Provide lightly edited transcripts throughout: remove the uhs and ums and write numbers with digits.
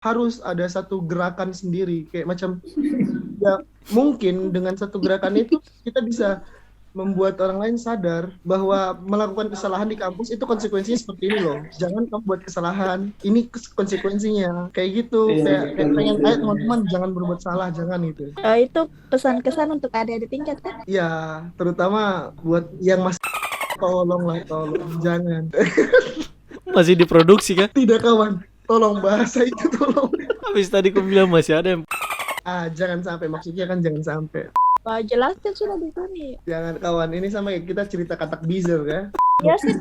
harus ada satu gerakan sendiri kayak macam ya mungkin dengan satu gerakan itu kita bisa membuat orang lain sadar bahwa melakukan kesalahan di kampus itu konsekuensinya seperti ini loh. Jangan kamu buat kesalahan. Ini konsekuensinya. Kayak gitu. Iya, Kayak betul pengen, betul ayo betul. teman-teman jangan berbuat salah, jangan itu. Itu pesan-kesan untuk adik-adik tingkat kan? Ya, terutama buat yang masih tolong jangan. Masih diproduksi kan? Tidak kawan, tolong bahasa itu tolong. Habis tadi aku bilang masih ada yang Jangan sampai maksudnya kan jangan sampai. Wah, jelaskan sudah di sini. Jangan kawan, ini sama kayak kita cerita katak bizer ya. Ya sih,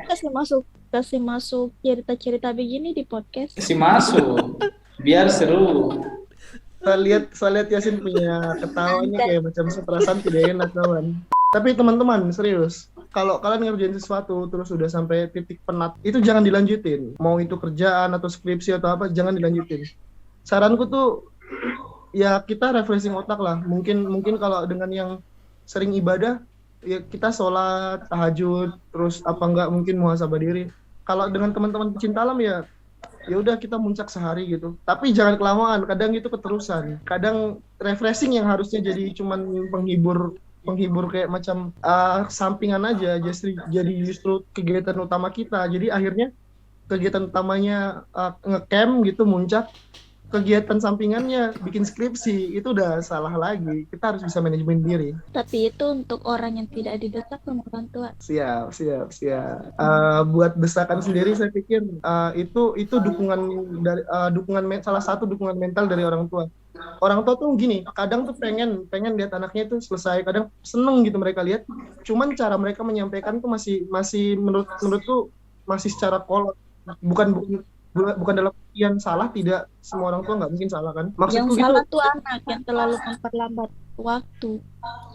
kasih masuk cerita-cerita begini di podcast. Kasih masuk. Biar seru. Saya lihat Yasin punya ketawanya kayak macam perasaan tidak enak kawan. Tapi teman-teman serius, kalau kalian ngerjain sesuatu terus udah sampai titik penat, itu jangan dilanjutin. Mau itu kerjaan atau skripsi atau apa, jangan dilanjutin. Saranku tuh ya kita refreshing otak lah. Mungkin kalau dengan yang sering ibadah, ya kita sholat, tahajud, terus apa enggak mungkin muhasabah diri. Kalau dengan teman-teman pecinta alam ya udah kita muncak sehari gitu. Tapi jangan kelamaan, kadang itu keterusan. Kadang refreshing yang harusnya jadi cuman penghibur kayak macam sampingan aja, justru kegiatan utama kita. Jadi akhirnya kegiatan utamanya ngecamp gitu muncak, kegiatan sampingannya bikin skripsi, itu udah salah lagi. Kita harus bisa manajemen diri. Tapi itu untuk orang yang tidak didesak sama orang tua. Siap. Buat desakan sendiri saya pikir itu dukungan dari salah satu dukungan mental dari orang tua. Orang tua tuh gini, kadang tuh pengen lihat anaknya itu selesai, kadang seneng gitu mereka lihat. Cuman cara mereka menyampaikan tuh masih menurutku masih secara kolot. Bukan dalam yang salah, tidak semua orang tua nggak mungkin salah kan. Maksudku Yang salah gitu, tuh anak yang terlalu memperlambat waktu.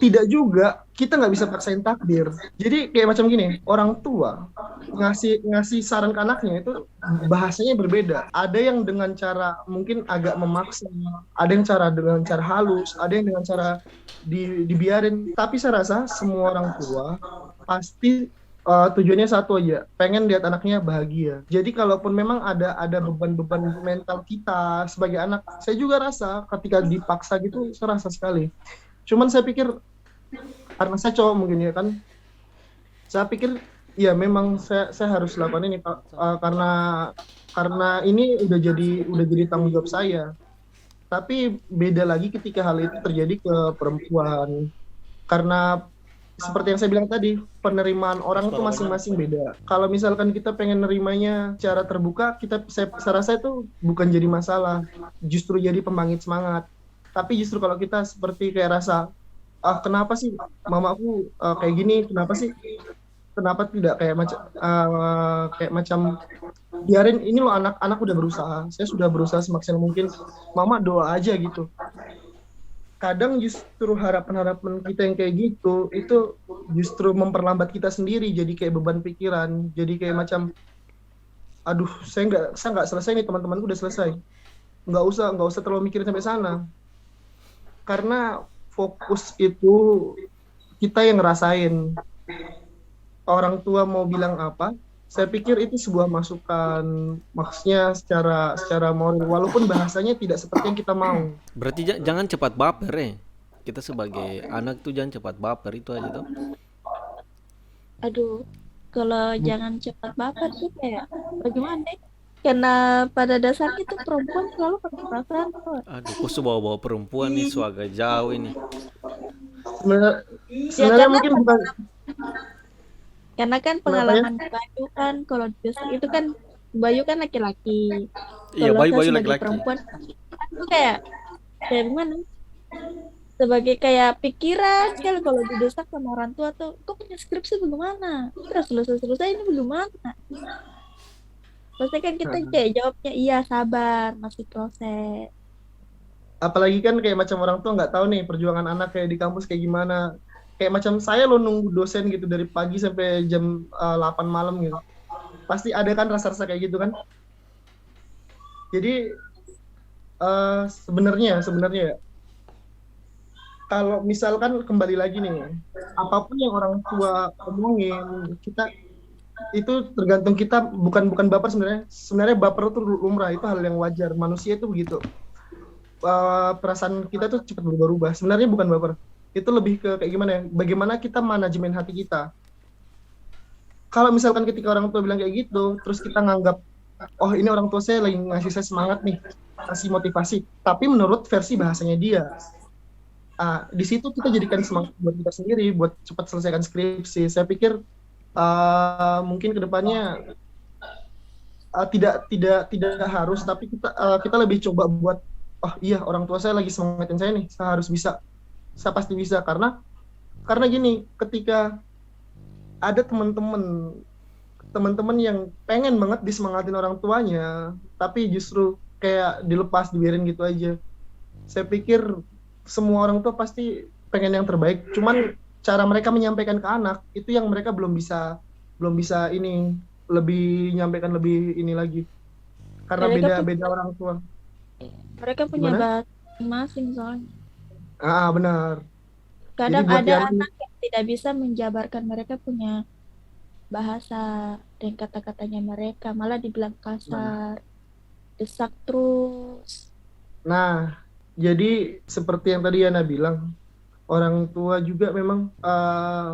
tidak juga, kita nggak bisa paksain takdir. Jadi kayak macam gini, orang tua ngasih saran ke anaknya itu bahasanya berbeda. Ada yang dengan cara mungkin agak memaksa, ada yang dengan cara halus, ada yang dengan cara dibiarin. Tapi saya rasa semua orang tua pasti tujuannya satu aja, pengen lihat anaknya bahagia. Jadi kalaupun memang ada beban-beban mental kita sebagai anak, saya juga rasa ketika dipaksa gitu, saya rasa sekali. Cuman saya pikir karena saya cowok mungkin ya kan, saya pikir ya memang saya harus lakukan ini Pak, karena ini udah jadi tanggung jawab saya. Tapi beda lagi ketika hal itu terjadi ke perempuan, karena seperti yang saya bilang tadi, penerimaan orang itu masing-masing beda. Kalau misalkan kita pengen nerimanya secara terbuka, saya rasa itu bukan jadi masalah, justru jadi pembangkit semangat. Tapi justru kalau kita seperti kayak rasa, kenapa sih mamaku kayak gini, kenapa tidak kayak macam biarin ini loh, anak udah berusaha, saya sudah berusaha semaksimal mungkin, mama doa aja gitu. Kadang justru harapan-harapan kita yang kayak gitu itu justru memperlambat kita sendiri, jadi kayak beban pikiran, jadi kayak macam aduh saya nggak selesai nih, teman-temanku udah selesai, nggak usah terlalu mikirin sampai sana, karena fokus itu kita yang ngerasain. Orang tua mau bilang apa, saya pikir itu sebuah masukan, maksudnya secara moral, walaupun bahasanya tidak seperti yang kita mau. berarti jangan cepat baper ya. Kita sebagai anak tuh jangan cepat baper, itu aja tuh. Aduh, kalau jangan cepat baper sih kayak bagaimana deh? Karena pada dasarnya tuh perempuan selalu pakai perasaan kok. Aduh, kok bawa perempuan nih, so agak jauh ini. Sebenarnya mungkin bukan. Karena kan pengalaman Bayu kan, kalau itu kan Bayu kan laki-laki. Iya, Kalau Bayu saya sebagai laki-laki. perempuan itu kayak gimana? Sebagai kayak pikiran kan, kalau didesak sama orang tua tuh, kok punya skripsi bagaimana? Terus selesai ini bagaimana? Pasti kan kita kayak jawabnya iya sabar, masih proses. Apalagi kan kayak macam orang tua nggak tahu nih perjuangan anak kayak di kampus kayak gimana. Kayak macam saya lo nunggu dosen gitu dari pagi sampai jam 8 malam gitu. Pasti ada kan rasa-rasa kayak gitu kan. Jadi sebenarnya ya, kalau misalkan kembali lagi nih, apapun yang orang tua omongin, kita itu tergantung kita, bukan baper sebenarnya. Sebenarnya baper itu lumrah, itu hal yang wajar. Manusia itu begitu. Perasaan kita tuh cepat berubah-ubah. Sebenarnya bukan baper. Itu lebih ke kayak gimana ya? Bagaimana kita manajemen hati kita. Kalau misalkan ketika orang tua bilang kayak gitu, terus kita nganggap, oh ini orang tua saya lagi ngasih saya semangat nih, kasih motivasi. Tapi menurut versi bahasanya dia. Di situ kita jadikan semangat buat kita sendiri, buat cepat selesaikan skripsi. Saya pikir mungkin kedepannya tidak harus, tapi kita lebih coba buat, oh iya orang tua saya lagi semangatin saya nih, saya harus bisa, saya pasti bisa. Karena gini, ketika ada teman-teman yang pengen banget disemangatin orang tuanya, tapi justru kayak dilepas, dibiarin gitu aja. Saya pikir semua orang tua pasti pengen yang terbaik, cuman cara mereka menyampaikan ke anak itu yang mereka belum bisa ini, lebih nyampaikan lebih ini lagi, karena beda orang tua. Mereka punya Gimana? bahasa masing-masing soalnya. Benar. Kadang Jadi buat ada yang anak yang tidak bisa menjabarkan, mereka punya bahasa dan kata-katanya mereka, malah dibilang kasar, desak terus. Nah, jadi seperti yang tadi Yana bilang, orang tua juga memang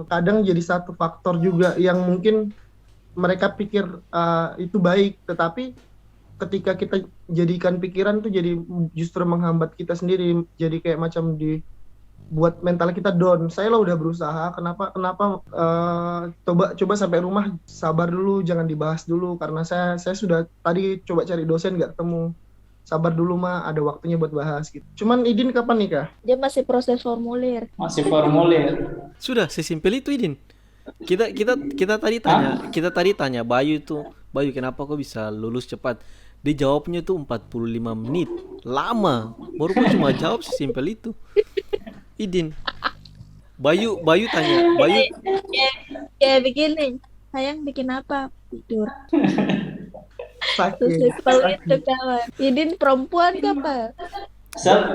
kadang jadi satu faktor juga yang mungkin mereka pikir itu baik, tetapi ketika kita jadikan pikiran tuh jadi justru menghambat kita sendiri, jadi kayak macam buat mental kita down. Saya lo udah berusaha, kenapa coba sampai rumah, sabar dulu, jangan dibahas dulu, karena saya sudah tadi coba cari dosen nggak ketemu. Sabar dulu mah, ada waktunya buat bahas gitu. Cuman Idin kapan nikah? Dia masih proses formulir. Masih formulir. Sudah sesimpel itu Idin. Kita tadi tanya Bayu kenapa kok bisa lulus cepat? Dia jawabnya tuh 45 menit. Lama. Baru kok cuma jawab sesimpel itu. Idin. Bayu tanya, Kayak begini, sayang bikin apa? Tidur. Sakit. Sesimpel itu kawan. Idin perempuan apa?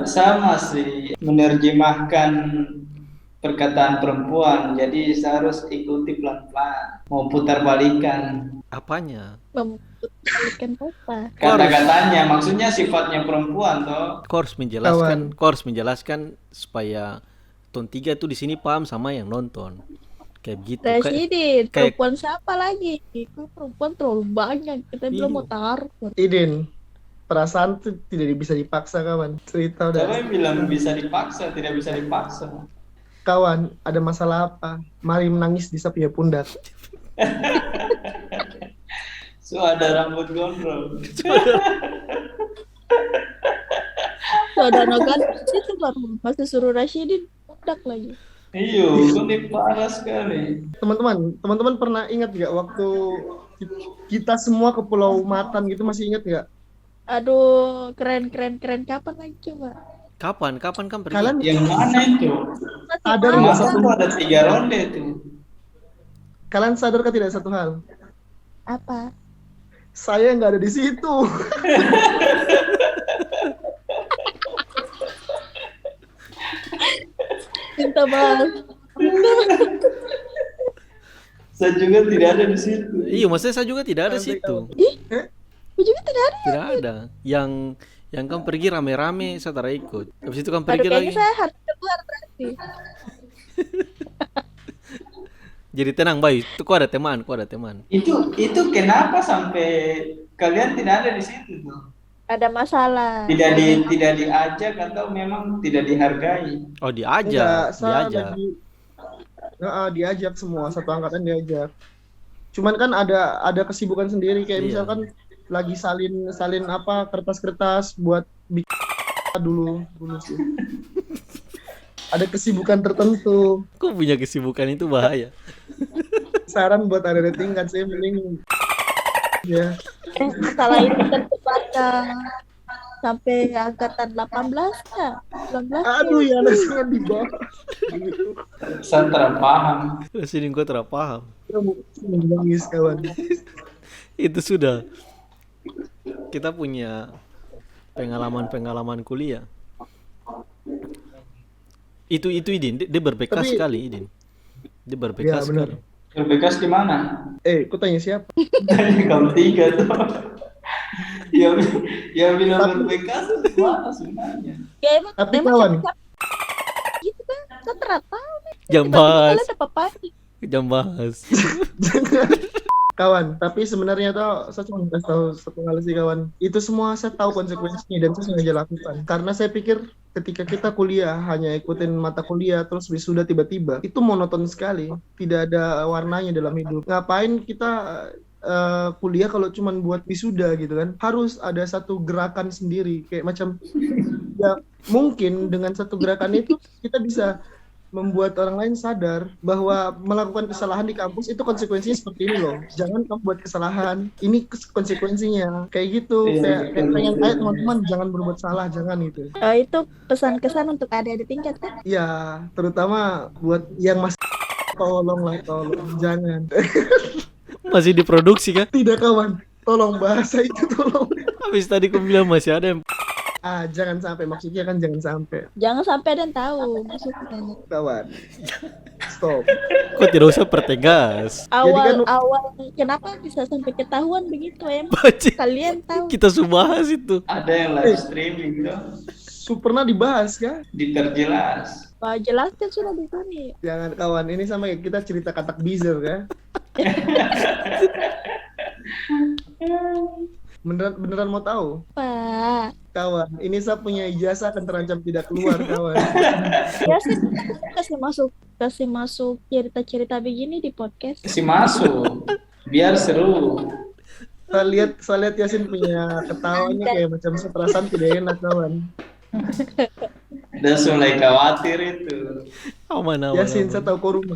Saya masih menerjemahkan perkataan perempuan, jadi saya harus ikuti pelan-pelan, mau putar balikan apanya? Membuktikan apa? kata-katanya, maksudnya sifatnya perempuan toh. Kau harus menjelaskan supaya ton 3 tuh di sini paham sama yang nonton. Kayak gitu. Rasidin, kayak- perempuan siapa lagi? Itu perempuan terlalu banyak, kita belum mau taruh. Idin, perasaan tuh tidak bisa dipaksa kawan. Cerita Siapa udah. yang bilang bisa dipaksa? Tidak bisa dipaksa. Kawan, ada masalah apa? Mari menangis di samping pundak. So ada rambut gondrong. Ada nogan itu baru masih suruh Rasidin pundak lagi. Iyo, ini parah sekali. Teman-teman pernah ingat nggak waktu kita semua ke Pulau Matan gitu, masih ingat nggak? Aduh, keren kapan lagi coba? Kapan kan pergi? Kalian Yang mana itu? sadar Yang nggak masa satu? tuh ada 3 ronde tuh. Kalian sadarkah tidak satu hal? Apa? Saya nggak ada di situ. Minta maaf. Saya juga tidak ada di situ. Iya, maksudnya saya juga tidak ada situ. Aku juga tidak ada. Tidak ada. Yang kan pergi rame-rame saya tidak ikut. Habis itu kan Aduh, pergi kayaknya lagi. saya harus keluar berarti. Jadi tenang Bayu, itu kok ada teman. Itu kenapa sampai kalian tidak ada di situ tuh? Ada masalah. Tidak diajak atau memang tidak dihargai? Oh, Enggak, diajak. saya diajak semua, satu angkatan diajak. Cuman kan ada kesibukan sendiri, kayak Iya. misalkan lagi salin apa kertas-kertas buat bikin dulu sih. Ada kesibukan tertentu. Kok punya kesibukan itu bahaya. Saran buat ada tingkat, saya mending ya. Masalah itu terbaca sampai angkatan 18 ya? 19 Aduh ya, jangan dibahas. Saya tidak paham. Sini kok tidak paham. Nangis kawan. Itu sudah. Kita punya pengalaman kuliah. Itu Idin, dia berbekas Tapi- sekali Idin. Dia berbekas Ya, benar. sekali. Berbekas di mana? Kau tanya siapa? Tanya kamu tiga tuh. Ya, ya bilang berbekas itu di mana sebenarnya? Ya emang Tapi emang kawan. siapa- gitu kan kan ternyata Jangan tiba-tiba bahas, kalian apa jangan bahas. Kawan, tapi sebenarnya tuh saya cuma kasih tahu satu hal sih kawan. Itu semua saya tahu konsekuensinya dan saya sengaja lakukan. Karena saya pikir ketika kita kuliah hanya ikutin mata kuliah terus wisuda tiba-tiba, itu monoton sekali. Tidak ada warnanya dalam hidup. Ngapain kita kuliah kalau cuma buat wisuda gitu kan? Harus ada satu gerakan sendiri kayak macam ya mungkin dengan satu gerakan itu kita bisa membuat orang lain sadar bahwa melakukan kesalahan di kampus itu konsekuensinya seperti ini loh. Jangan kamu buat kesalahan. Ini konsekuensinya. Kayak gitu. Iya, Kayak betul, pengen betul. ayo teman-teman jangan berbuat salah, jangan gitu. itu pesan-kesan untuk adik-adik tingkat kan? Ya, terutama buat yang masih tolong jangan. Masih diproduksi kan? Tidak kawan. Tolong bahasa itu tolong. Habis tadi aku bilang masih ada yang Jangan sampai maksudnya kan jangan sampai. Jangan sampai ada yang tahu maksudnya. Kawan. Stop. kok tidak usah pertegas. kan- Awal kenapa bisa sampai ketahuan begitu em? Bajing. Kalian tahu? Kita sudah bahas itu. Ada yang live streaming tuh, Pernah dibahas kan? diperjelas. Wah, jelas kan sudah di sini. Jangan kawan, ini sama kayak kita cerita katak bizer kan? Beneran mau tahu? Pak, Kawan, ini saya punya ijazah akan terancam tidak keluar kawan. ya sih kasih masuk cerita-cerita begini di podcast. Kasih masuk, biar seru. Saya lihat Yasin punya ketawanya kayak macam perasaan tidak enak kawan. Udah mulai khawatir itu. Aman, aman, Yasin, aman. saya tahu kau rumah.